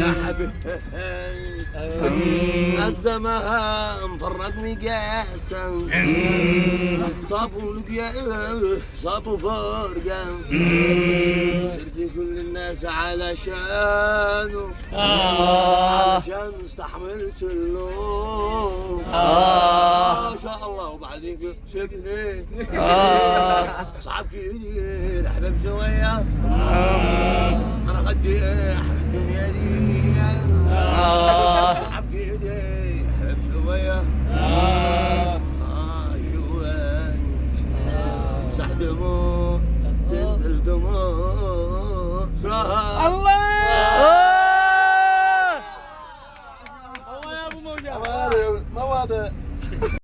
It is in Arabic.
يا حبيبي الزمان فرقني قاسا صابوا لقيا صابوا فرقا سرت كل الناس علشانه علشان استحملت اللوم ما شاء الله وبعدين شفني صعب كثير احباب شويه انا خدي احب الدنيا دي